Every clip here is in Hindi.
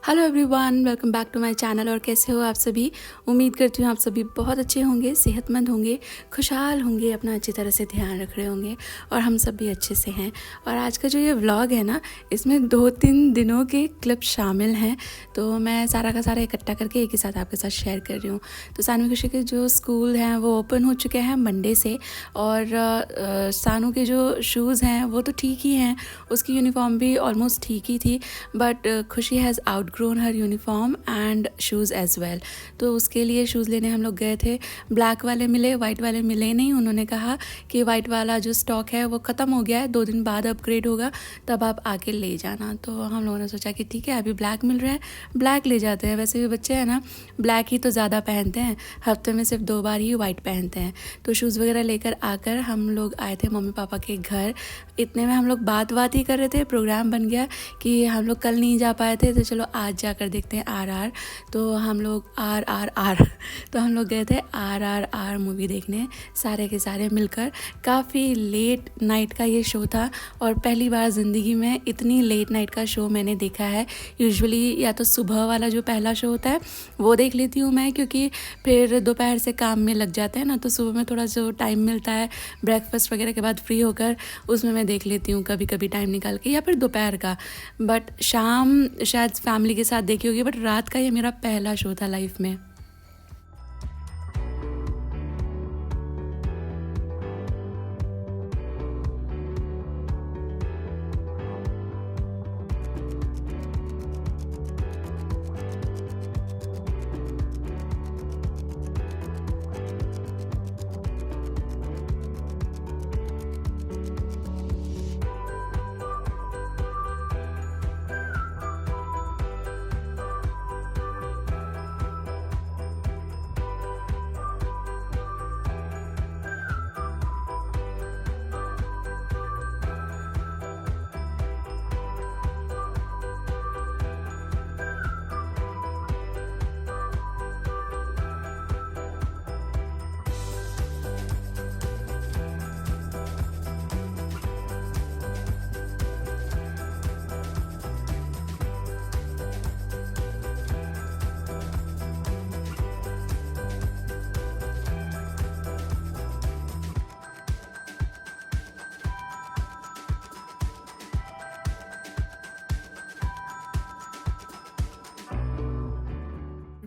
Hello everyone, welcome back to my channel. और कैसे हो आप सभी? उम्मीद करती हूँ आप सभी बहुत अच्छे होंगे, सेहतमंद होंगे, खुशहाल होंगे, अपना अच्छी तरह से ध्यान रख रहे होंगे और हम सब भी अच्छे से हैं। और आज का जो ये व्लॉग है ना, इसमें 2-3 दिनों के क्लिप शामिल हैं, तो मैं सारा का सारा इकट्ठा करके एक ही साथ आपके साथ शेयर कर रही हूँ। तो सानवी खुशी के जो स्कूल हैं वो ओपन हो चुके हैं मंडे से, और सानू के जो शूज़ हैं वो तो ठीक ही हैं, उसकी यूनिफॉर्म भी ऑलमोस्ट ठीक ही थी, but Khushi has outgrown her uniform and shoes as well. तो उसके लिए शूज़ लेने हम लोग गए थे। ब्लैक वाले मिले, वाइट वाले मिले नहीं। उन्होंने कहा कि वाइट वाला जो स्टॉक है वो ख़त्म हो गया है, 2 दिन बाद अपग्रेड होगा, तब आप आके ले जाना। तो हम लोगों ने सोचा कि ठीक है, अभी ब्लैक मिल रहा है, ब्लैक ले जाते हैं। वैसे भी बच्चे हैं ना, ब्लैक ही तो ज़्यादा पहनते हैं, हफ्ते में सिर्फ 2 बार ही वाइट पहनते हैं। तो शूज़ वगैरह लेकर आकर हम लोग आए थे मम्मी पापा के घर। इतने में हम लोग बात ही कर रहे थे, प्रोग्राम बन गया कि हम लोग कल नहीं जा पाए थे, तो चलो आज जाकर देखते हैं RR। तो हम लोग RRR तो हम लोग गए थे RRR मूवी देखने, सारे के सारे मिलकर। काफ़ी लेट नाइट का ये शो था, और पहली बार ज़िंदगी में इतनी लेट नाइट का शो मैंने देखा है। यूजुअली या तो सुबह वाला जो पहला शो होता है वो देख लेती हूँ मैं, क्योंकि फिर दोपहर से काम में लग जाते हैं ना, तो सुबह में थोड़ा जो टाइम मिलता है ब्रेकफास्ट वगैरह के बाद फ्री होकर, उसमें मैं देख लेती हूँ कभी कभी टाइम निकाल के, या फिर दोपहर का। बट शाम शायद फैमिली के साथ देखी होगी, बट रात का ये मेरा पहला शो था लाइफ में।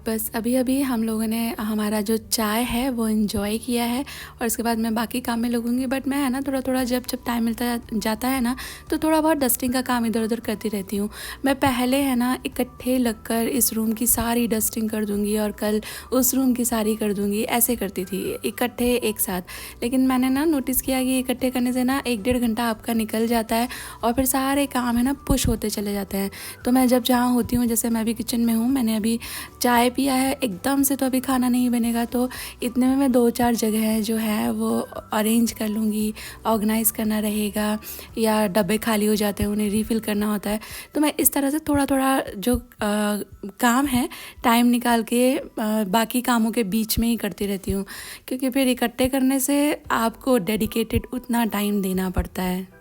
बस अभी अभी हम लोगों ने हमारा जो चाय है वो इन्जॉय किया है, और उसके बाद मैं बाकी काम में लगूंगी। बट मैं है ना, थोड़ा थोड़ा जब जब टाइम मिलता जाता है ना, तो थोड़ा बहुत डस्टिंग का काम इधर उधर करती रहती हूँ। मैं पहले है ना इकट्ठे लगकर इस रूम की सारी डस्टिंग कर दूँगी, और कल उस रूम की सारी कर दूँगी, ऐसे करती थी इकट्ठे एक साथ। लेकिन मैंने ना नोटिस किया कि इकट्ठे करने से ना 1-1.5 घंटा आपका निकल जाता है, और फिर सारे काम है ना पुश होते चले जाते हैं। तो मैं जब जहाँ होती हूँ, जैसे मैं अभी किचन में हूँ, मैंने अभी चाय पिया है, एकदम से तो अभी खाना नहीं बनेगा, तो इतने में मैं 2-4 जगह जो है वो अरेंज कर लूँगी। ऑर्गेनाइज करना रहेगा, या डब्बे खाली हो जाते हैं उन्हें रीफ़िल करना होता है। तो मैं इस तरह से थोड़ा थोड़ा जो काम है टाइम निकाल के बाकी कामों के बीच में ही करती रहती हूँ, क्योंकि फिर इकट्ठे करने से आपको डेडिकेटेड उतना टाइम देना पड़ता है।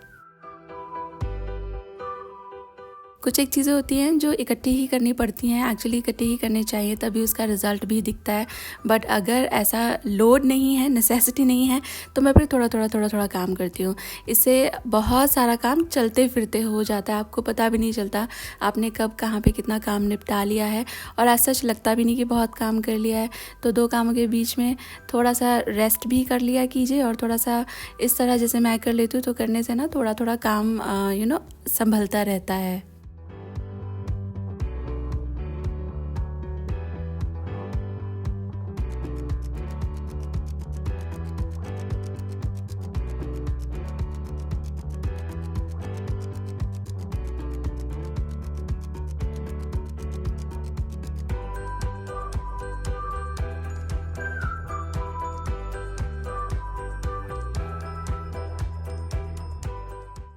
कुछ एक चीज़ें होती हैं जो इकट्ठी ही करनी पड़ती हैं, एक्चुअली इकट्ठी ही करनी चाहिए, तभी उसका रिज़ल्ट भी दिखता है। बट अगर ऐसा लोड नहीं है, नेसेसिटी नहीं है, तो मैं फिर थोड़ा थोड़ा काम करती हूँ। इससे बहुत सारा काम चलते फिरते हो जाता है, आपको पता भी नहीं चलता आपने कब कहाँ पे कितना काम निपटा लिया है, और ऐसा सच लगता भी नहीं कि बहुत काम कर लिया है। तो 2 कामों के बीच में थोड़ा सा रेस्ट भी कर लिया कीजिए, और थोड़ा सा इस तरह जैसे मैं कर लेती हूँ, तो करने से ना थोड़ा थोड़ा काम संभलता रहता है।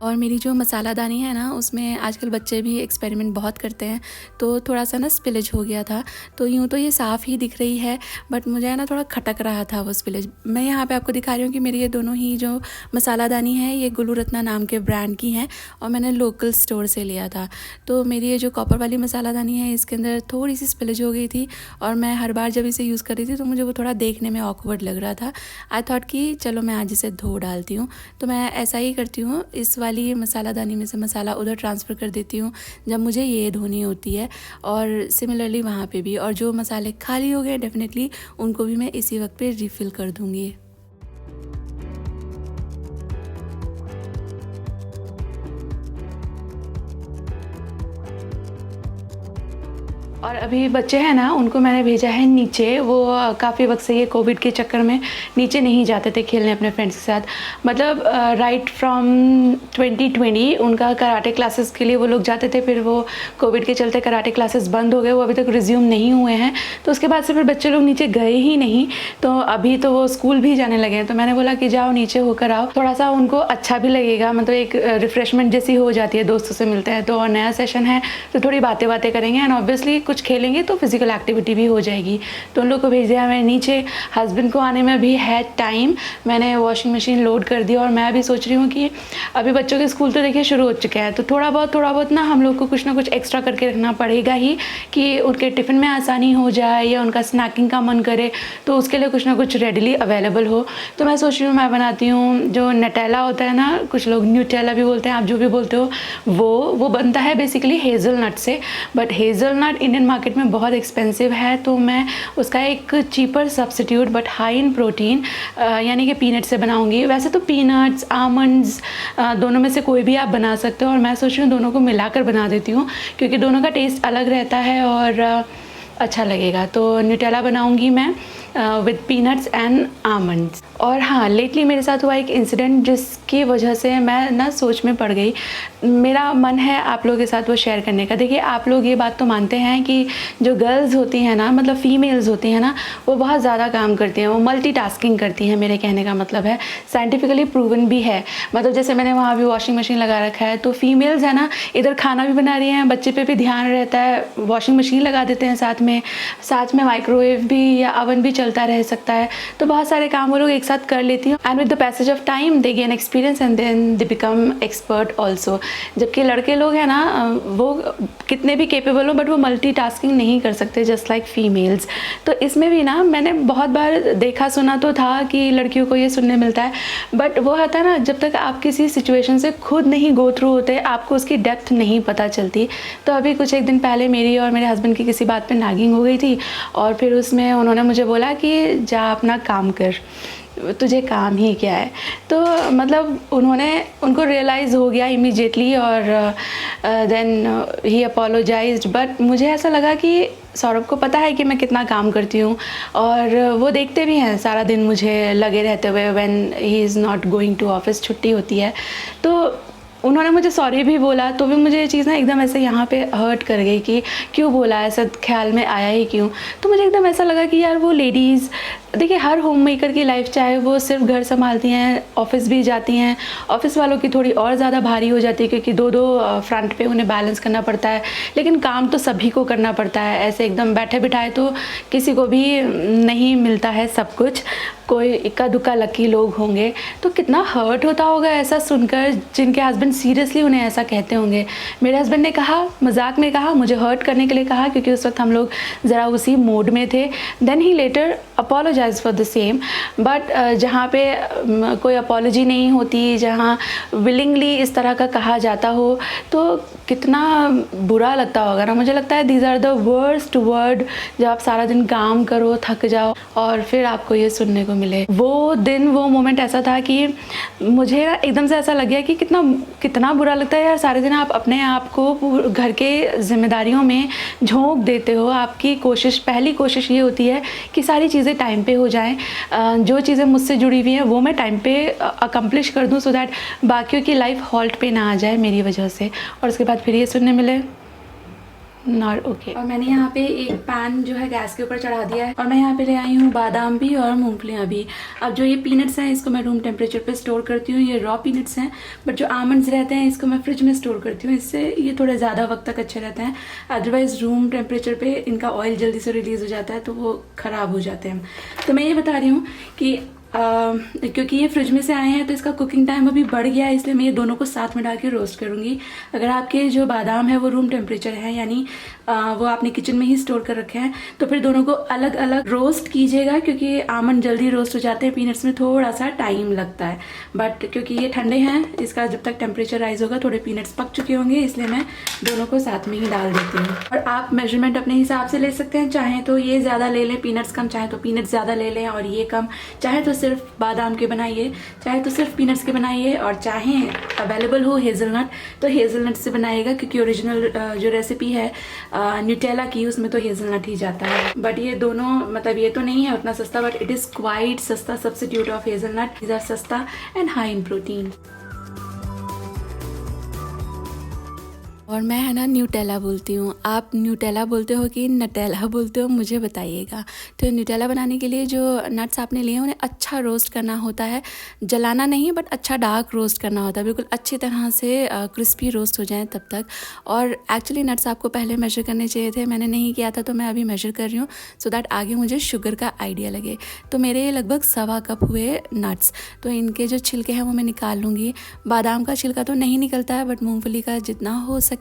और मेरी जो मसालादानी है ना, उसमें आजकल बच्चे भी एक्सपेरिमेंट बहुत करते हैं, तो थोड़ा सा ना स्पिलेज हो गया था। तो यूँ तो ये साफ़ ही दिख रही है, बट मुझे है ना थोड़ा खटक रहा था वो स्पिलेज। मैं यहाँ पे आपको दिखा रही हूँ कि मेरी ये दोनों ही जो मसालादानी है ये गुलू रत्ना नाम के ब्रांड की हैं और मैंने लोकल स्टोर से लिया था। तो मेरी ये जो कॉपर वाली मसालादानी है इसके अंदर थोड़ी सी स्पिलेज हो गई थी और मैं हर बार जब इसे यूज़ कर रही थी तो मुझे वो थोड़ा देखने में ऑकवर्ड लग रहा था। आई थॉट कि चलो मैं आज इसे धो डालती हूँ। तो मैं ऐसा ही करती हूँ, इस वाली मसालादानी में से मसाला उधर ट्रांसफ़र कर देती हूँ जब मुझे ये धोनी होती है, और सिमिलरली वहाँ पे भी। और जो मसाले खाली हो गए डेफिनेटली उनको भी मैं इसी वक्त पे रिफ़िल कर दूँगी। और अभी बच्चे हैं ना, उनको मैंने भेजा है नीचे। वो काफ़ी वक्त से ये कोविड के चक्कर में नीचे नहीं जाते थे खेलने अपने फ्रेंड्स के साथ। मतलब राइट फ्रॉम 2020 उनका कराटे क्लासेस के लिए वो लोग जाते थे, फिर वो कोविड के चलते कराटे क्लासेस बंद हो गए, वो अभी तक रिज्यूम नहीं हुए हैं। तो उसके बाद से फिर बच्चे लोग नीचे गए ही नहीं। तो अभी तो वो स्कूल भी जाने लगे हैं। तो मैंने बोला कि जाओ नीचे होकर आओ, थोड़ा सा उनको अच्छा भी लगेगा, मतलब एक रिफ़्रेशमेंट जैसी हो जाती है, दोस्तों से मिलते हैं। तो और नया सेशन है तो थोड़ी बातें करेंगे एंड ऑब्वियसली कुछ खेलेंगे तो फिज़िकल एक्टिविटी भी हो जाएगी। तो उन लोग को भेज दिया मैंने नीचे। हस्बैंड को आने में भी है टाइम, मैंने वॉशिंग मशीन लोड कर दी। और मैं भी सोच रही हूँ कि अभी बच्चों के स्कूल तो देखिए शुरू हो चुके हैं, तो थोड़ा बहुत ना हम लोग को कुछ ना कुछ एक्स्ट्रा करके रखना पड़ेगा ही, कि उनके टिफ़िन में आसानी हो जाए या उनका स्नैकिंग का मन करे तो उसके लिए कुछ ना कुछ रेडीली अवेलेबल हो। तो मैं सोच रही हूँ मैं बनाती हूँ जो नटेला होता है ना, कुछ लोग न्यूटेला भी बोलते हैं, आप जो भी बोलते हो, वो बनता है बेसिकली हेज़लनट से। बट हेज़लनट इंडियन मार्केट में बहुत एक्सपेंसिव है, तो मैं उसका एक cheaper substitute but high in protein यानी कि पीनट से बनाऊंगी। वैसे तो पीनट्स, आमंड्स दोनों में से कोई भी आप बना सकते हो, और मैं सोच रही हूँ दोनों को मिलाकर बना देती हूँ क्योंकि दोनों का टेस्ट अलग रहता है और अच्छा लगेगा। तो न्यूटेला बनाऊंगी मैं विद पीनट्स एंड आमंड्स। और हाँ, लेटली मेरे साथ हुआ एक इंसिडेंट जिसकी वजह से मैं ना सोच में पड़ गई। मेरा मन है आप लोगों के साथ वो शेयर करने का। देखिए, आप लोग ये बात तो मानते हैं कि जो गर्ल्स होती हैं ना, मतलब फ़ीमेल्स होती हैं ना, वो बहुत ज़्यादा काम करती हैं, वो मल्टीटास्किंग करती हैं। मेरे कहने का मतलब है साइंटिफिकली प्रूवन भी है। मतलब जैसे मैंने वहाँ भी वॉशिंग मशीन लगा रखा है, तो फीमेल्स है ना, इधर खाना भी बना रही हैं, बच्चे पे भी ध्यान रहता है, वॉशिंग मशीन लगा देते हैं साथ में माइक्रोवेव भी या अवन भी चलता रह सकता है। तो बहुत सारे काम वो लोग एक साथ कर लेती हैं and with the passage of time they gain experience and then they become expert also. जबकि लड़के लोग हैं ना, वो कितने भी केपेबल हो बट वो मल्टीटास्किंग नहीं कर सकते, जस्ट लाइक फीमेल्स। तो इसमें भी ना मैंने बहुत बार देखा सुना तो था कि लड़कियों को ये सुनने मिलता है, बट वो होता है ना, जब तक आप किसी सिचुएशन से खुद नहीं गो थ्रू होते आपको उसकी डेप्थ नहीं पता चलती। तो अभी कुछ एक दिन पहले मेरी और मेरे हस्बैंड की किसी बात पे नागिंग हो गई थी, और फिर उसमें उन्होंने मुझे बोला कि जा अपना काम कर, तुझे काम ही क्या है। तो मतलब उनको रियलाइज़ हो गया इमीडिएटली, और देन ही अपोलोजाइज्ड। बट मुझे ऐसा लगा कि सौरभ को पता है कि मैं कितना काम करती हूँ, और वो देखते भी हैं सारा दिन मुझे लगे रहते हुए when he is not going to office, छुट्टी होती है। तो उन्होंने मुझे सॉरी भी बोला, तो भी मुझे ये चीज़ ना एकदम ऐसे यहाँ पे हर्ट कर गई कि क्यों बोला, ऐसा ख्याल में आया ही क्यों। तो मुझे एकदम ऐसा लगा कि यार वो लेडीज़, देखिए हर होम मेकर की लाइफ, चाहे वो सिर्फ घर संभालती हैं, ऑफिस भी जाती हैं, ऑफिस वालों की थोड़ी और ज़्यादा भारी हो जाती है क्योंकि दो फ्रंट पे उन्हें बैलेंस करना पड़ता है। लेकिन काम तो सभी को करना पड़ता है, ऐसे एकदम बैठे बिठाए तो किसी को भी नहीं मिलता है सब कुछ, कोई इक्का दुक्का लकी लोग होंगे। तो कितना हर्ट होता होगा ऐसा सुनकर, जिनके हस्बैंड सीरियसली उन्हें ऐसा कहते होंगे। मेरे हस्बैंड ने कहा, मजाक में कहा, मुझे हर्ट करने के लिए कहा, क्योंकि उस वक्त हम लोग ज़रा उसी मोड में थे। Then he later apologise for the same. But जहाँ पे कोई अपॉलोजी नहीं होती, जहाँ विलिंगली इस तरह का कहा जाता हो, तो कितना बुरा लगता होगा ना। मुझे लगता है these are the worst word, जब आप सारा दिन काम करो, थक जाओ और फिर आपको ये सुनने को मिले। वो दिन, वो मोमेंट ऐसा था कि मुझे एकदम से ऐसा लग गया कि कितना बुरा लगता है यार। सारे दिन आप अपने आप को घर के जिम्मेदारियों में झोंक देते हो। आपकी पहली कोशिश ये होती है कि सारी चीज़ें टाइम पे हो जाएं, जो चीज़ें मुझसे जुड़ी हुई हैं वो मैं टाइम पे अकम्प्लिश कर दूं, सो दैट बाकियों की लाइफ हॉल्ट पे ना आ जाए मेरी वजह से। और उसके बाद फिर ये सुनने मिले, नॉट ओके। और मैंने यहाँ पे एक पैन जो है गैस के ऊपर चढ़ा दिया है और मैं यहाँ पे ले आई हूँ बादाम भी और मूंगफलियाँ भी। अब जो ये पीनट्स हैं इसको मैं रूम टेम्परेचर पे स्टोर करती हूँ, ये रॉ पीनट्स हैं, बट जो आमंड्स रहते हैं इसको मैं फ्रिज में स्टोर करती हूँ, इससे ये थोड़े ज़्यादा वक्त तक अच्छे रहते हैं। अदरवाइज़ रूम टेम्परेचर पे इनका ऑयल जल्दी से रिलीज़ हो जाता है तो वो ख़राब हो जाते हैं। तो मैं ये बता रही हूँ कि क्योंकि ये फ्रिज में से आए हैं तो इसका कुकिंग टाइम अभी बढ़ गया है, इसलिए मैं ये दोनों को साथ में डाल के रोस्ट करूँगी। अगर आपके जो बादाम है वो रूम टेम्परेचर है, यानी वो आपने किचन में ही स्टोर कर रखे हैं, तो फिर दोनों को अलग अलग रोस्ट कीजिएगा, क्योंकि आमंड जल्दी रोस्ट हो जाते हैं, पीनट्स में थोड़ा सा टाइम लगता है। बट क्योंकि ये ठंडे हैं, इसका जब तक टेम्परेचर राइज होगा थोड़े पीनट्स पक चुके होंगे, इसलिए मैं दोनों को साथ में ही डाल देती हूँ। और आप मेजरमेंट अपने हिसाब से ले सकते हैं, चाहे तो ये ज़्यादा ले लें पीनट्स कम, चाहे तो पीनट्स ज़्यादा ले लें और ये कम, चाहे तो सिर्फ बादाम के बनाइए, चाहे तो सिर्फ पीनट्स के बनाइए, और चाहे अवेलेबल हो हेज़लनट तो हेज़लनट से बनाइएगा, क्योंकि ओरिजिनल जो रेसिपी है न्यूटेला की उसमें तो हेज़लनट ही जाता है। बट ये दोनों मतलब ये तो नहीं है उतना सस्ता, बट इट इज़ क्वाइट सस्ता substitute of hazelnut. These are सस्ता एंड हाई इन प्रोटीन। और मैं है ना न्यूटेला बोलती हूँ, आप न्यूटेला बोलते हो कि नटेला बोलते हो मुझे बताइएगा। तो न्यूटेला बनाने के लिए जो नट्स आपने लिए उन्हें अच्छा रोस्ट करना होता है, जलाना नहीं बट अच्छा डार्क रोस्ट करना होता है, बिल्कुल अच्छी तरह से क्रिस्पी रोस्ट हो जाए तब तक। और एक्चुअली नट्स आपको पहले मेजर करने चाहिए थे, मैंने नहीं किया था तो मैं अभी मेजर कर रही हूँ सो दैट आगे मुझे शुगर का आइडिया लगे। तो मेरे लगभग 1.25 कप हुए नट्स, तो इनके जो छिलके हैं वो मैं निकाल लूँगी। बादाम का छिलका तो नहीं निकलता है, बट मूँगफली का जितना हो सके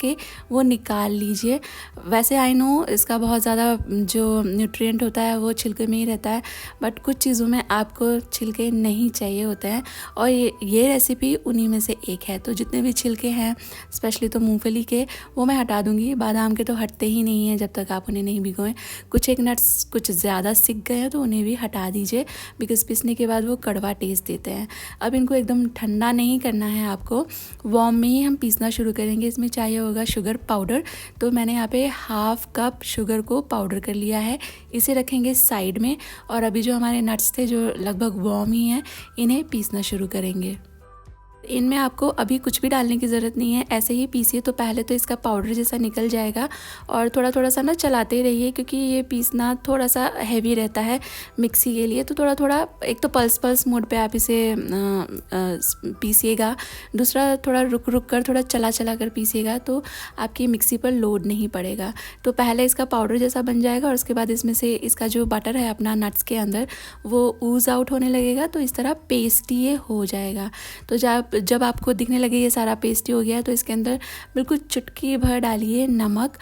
वो निकाल लीजिए। वैसे आई नो इसका बहुत ज़्यादा जो न्यूट्रिएंट होता है वो छिलके में ही रहता है, बट कुछ चीज़ों में आपको छिलके नहीं चाहिए होते हैं, और ये रेसिपी उन्हीं में से एक है। तो जितने भी छिलके हैं स्पेशली तो मूंगफली के वो मैं हटा दूंगी, बादाम के तो हटते ही नहीं हैं जब तक आप उन्हें नहीं भिगोएं। कुछ एक नट्स कुछ ज़्यादा सिक गए हैं तो उन्हें भी हटा दीजिए, बिकॉज़ पीसने के बाद वो कड़वा टेस्ट देते हैं। अब इनको एकदम ठंडा नहीं करना है, आपको वार्म में ही हम पीसना शुरू करेंगे। इसमें चाहिए होगा शुगर पाउडर, तो मैंने यहाँ पे 1/2 कप शुगर को पाउडर कर लिया है, इसे रखेंगे साइड में। और अभी जो हमारे नट्स थे जो लगभग वार्म ही हैं, इन्हें पीसना शुरू करेंगे। इनमें आपको अभी कुछ भी डालने की ज़रूरत नहीं है, ऐसे ही पीसिए तो पहले तो इसका पाउडर जैसा निकल जाएगा, और थोड़ा थोड़ा सा ना चलाते रहिए, क्योंकि ये पीसना थोड़ा सा हैवी रहता है मिक्सी के लिए। तो थोड़ा थोड़ा एक तो पल्स मोड पे आप इसे पीसिएगा, दूसरा थोड़ा रुक रुक कर थोड़ा चला चला कर पीसिएगा, तो आपकी मिक्सी पर लोड नहीं पड़ेगा। तो पहले इसका पाउडर जैसा बन जाएगा और उसके बाद इसमें से इसका जो बटर है अपना नट्स के अंदर वो ऊज आउट होने लगेगा, तो इस तरह पेस्टी ये हो जाएगा। तो जब आपको दिखने लगे ये सारा पेस्टी हो गया, तो इसके अंदर बिल्कुल चुटकी भर डालिए नमक।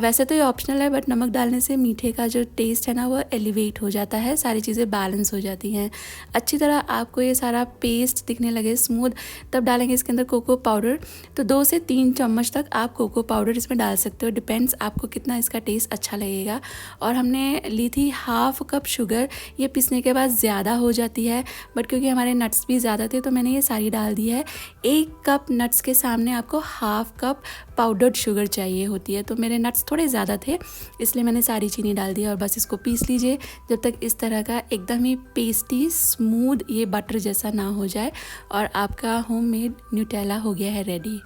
वैसे तो ये ऑप्शनल है, बट नमक डालने से मीठे का जो टेस्ट है ना वो एलिवेट हो जाता है, सारी चीज़ें बैलेंस हो जाती हैं अच्छी तरह। आपको ये सारा पेस्ट दिखने लगे स्मूथ, तब डालेंगे इसके अंदर कोको पाउडर। तो 2 से 3 चम्मच तक आप कोको पाउडर इसमें डाल सकते हो, डिपेंड्स आपको कितना इसका टेस्ट अच्छा लगेगा। और हमने ली थी 1/2 कप शुगर, ये पीसने के बाद ज़्यादा हो जाती है, बट क्योंकि हमारे नट्स भी ज़्यादा थे तो मैंने ये सारी डाल दी है। 1 कप नट्स के सामने आपको 1/2 कप पाउडर्ड शुगर चाहिए होती है, तो मेरे नट्स थोड़े ज़्यादा थे इसलिए मैंने सारी चीनी डाल दी। और बस इसको पीस लीजिए जब तक इस तरह का एकदम ही पेस्टी स्मूथ ये बटर जैसा ना हो जाए, और आपका होममेड न्यूटेला हो गया है रेडी।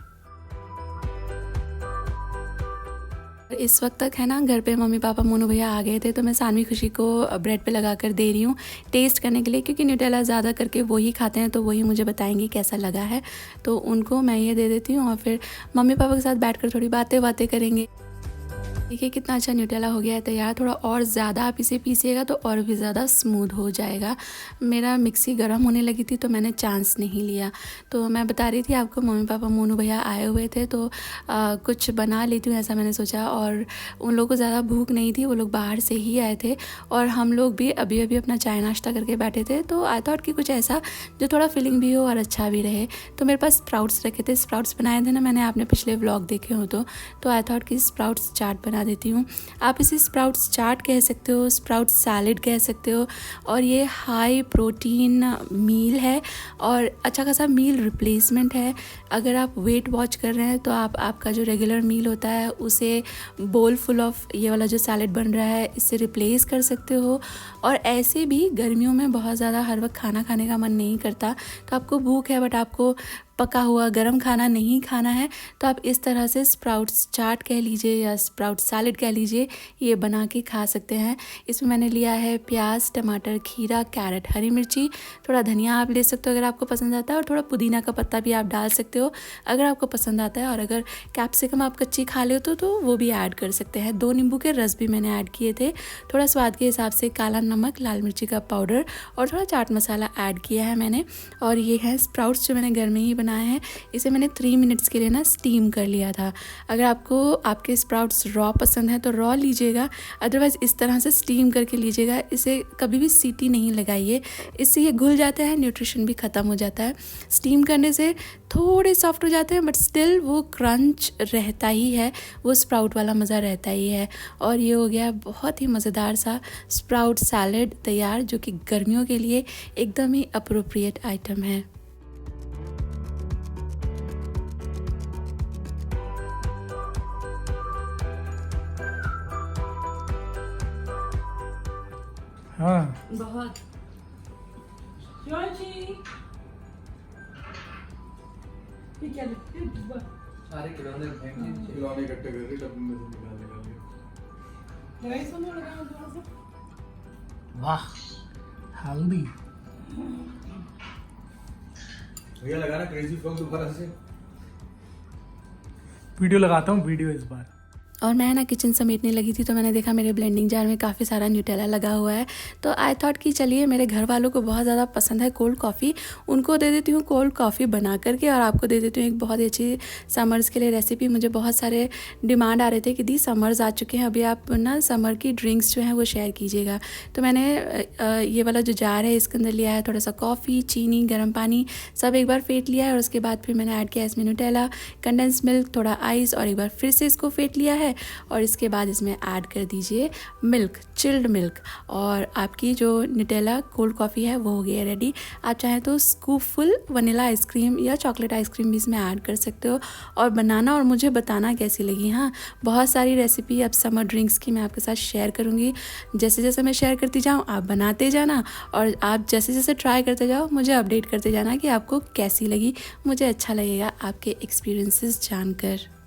इस वक्त तक है ना घर पे मम्मी पापा मोनू भैया आ गए थे, तो मैं सानवी खुशी को ब्रेड पे लगा कर दे रही हूँ टेस्ट करने के लिए, क्योंकि न्यूटेला ज़्यादा करके वही खाते हैं, तो वही मुझे बताएंगे कैसा लगा है। तो उनको मैं ये दे देती हूँ और फिर मम्मी पापा के साथ बैठकर थोड़ी बातें करेंगे। देखिए कितना अच्छा न्यूटेला हो गया है तैयार। थोड़ा और ज़्यादा आप इसे पीसिएगा तो और भी ज़्यादा स्मूथ हो जाएगा। मेरा मिक्सी गर्म होने लगी थी तो मैंने चांस नहीं लिया। तो मैं बता रही थी आपको मम्मी पापा मोनू भैया आए हुए थे, तो कुछ बना लेती हूँ ऐसा मैंने सोचा। और उन लोगों को ज़्यादा भूख नहीं थी, वो लोग बाहर से ही आए थे और हम लोग भी अभी अभी अपना चाय नाश्ता करके बैठे थे। तो आई थॉट कि कुछ ऐसा जो थोड़ा फीलिंग भी हो और अच्छा भी रहे। तो मेरे पास स्प्राउट्स रखे थे, स्प्राउट्स बनाए थे ना मैंने, आपने पिछले व्लॉग देखे हो तो आई थॉट कि स्प्राउट्स चाट बना देती हूँ। आप इसे स्प्राउट्स चाट कह सकते हो, स्प्राउट्स सैलेड कह सकते हो। और ये हाई प्रोटीन मील है और अच्छा खासा मील रिप्लेसमेंट है। अगर आप वेट वॉच कर रहे हैं तो आप आपका जो रेगुलर मील होता है उसे बोल फुल ऑफ ये वाला जो सैलेड बन रहा है इससे रिप्लेस कर सकते हो। और ऐसे भी गर्मियों में बहुत ज़्यादा हर वक्त खाना खाने का मन नहीं करता, तो आपको भूख है बट आपको पका हुआ गरम खाना नहीं खाना है तो आप इस तरह से स्प्राउट्स चाट कह लीजिए या स्प्राउट सैलेड कह लीजिए, ये बना के खा सकते हैं। इसमें मैंने लिया है प्याज, टमाटर, खीरा, कैरेट, हरी मिर्ची, थोड़ा धनिया आप ले सकते हो अगर आपको पसंद आता है, और थोड़ा पुदीना का पत्ता भी आप डाल सकते हो अगर आपको पसंद आता है। और अगर कैप्सिकम आप कच्ची खा ले तो वो भी ऐड कर सकते हैं। 2 नींबू के रस भी मैंने ऐड किए थे। थोड़ा स्वाद के हिसाब से काला नमक, लाल मिर्ची का पाउडर और थोड़ा चाट मसाला ऐड किया है मैंने। और ये है स्प्राउट्स जो मैंने घर में ही बनाए हैं। इसे मैंने 3 मिनट्स के लिए ना स्टीम कर लिया था। अगर आपको आपके स्प्राउट्स रॉ पसंद है तो रॉ लीजिएगा, अदरवाइज़ इस तरह से स्टीम करके लीजिएगा। इसे कभी भी सीटी नहीं लगाइए, इससे ये घुल जाता है, न्यूट्रिशन भी ख़त्म हो जाता है। स्टीम करने से थोड़े सॉफ्ट हो जाते हैं बट स्टिल वो क्रंच रहता ही है, वो स्प्राउट वाला मज़ा रहता ही है। और ये हो गया बहुत ही मज़ेदार सा स्प्राउट सैलेड तैयार, जो कि गर्मियों के लिए एकदम ही अप्रोप्रिएट आइटम है। हाँ बहुत सारे खिलौने खिलौने इकट्ठे कर रही डब्बे में से निकाल के। वाह हल्दी भैया लगा ना क्रेजी फ्रॉग दोबारा से। वीडियो लगाता हूँ वीडियो इस बार। और मैं ना किचन समेटने लगी थी तो मैंने देखा मेरे ब्लेंडिंग जार में काफ़ी सारा न्यूटेला लगा हुआ है। तो आई थॉट कि चलिए, मेरे घर वालों को बहुत ज़्यादा पसंद है कोल्ड कॉफ़ी, उनको दे देती हूँ कोल्ड कॉफ़ी बना करके, और आपको दे देती हूँ एक बहुत ही अच्छी समर्स के लिए रेसिपी। मुझे बहुत सारे डिमांड आ रहे थे कि दी समर्स आ चुके हैं, अभी आप ना समर की ड्रिंक्स जो हैं वो शेयर कीजिएगा। तो मैंने ये वाला जो जार है इसके अंदर लिया है थोड़ा सा कॉफ़ी, चीनी, गर्म पानी, सब एक बार फेंट लिया है। और उसके बाद फिर मैंने ऐड किया इसमें न्यूटेला, कंडेंस मिल्क, थोड़ा आइस, और एक बार फिर से इसको फेंट लिया है। और इसके बाद इसमें ऐड कर दीजिए मिल्क, चिल्ड मिल्क, और आपकी जो न्यूटेला कोल्ड कॉफ़ी है वो हो गई है रेडी। आप चाहें तो स्कूप फुल वनीला आइसक्रीम या चॉकलेट आइसक्रीम भी इसमें ऐड कर सकते हो, और बनाना और मुझे बताना कैसी लगी। हाँ, बहुत सारी रेसिपी अब समर ड्रिंक्स की मैं आपके साथ शेयर करूँगी। जैसे जैसे मैं शेयर करती जाऊँ आप बनाते जाना, और आप जैसे जैसे ट्राई करते जाओ मुझे अपडेट करते जाना कि आपको कैसी लगी। मुझे अच्छा लगेगा आपके एक्सपीरियंसेस जानकर।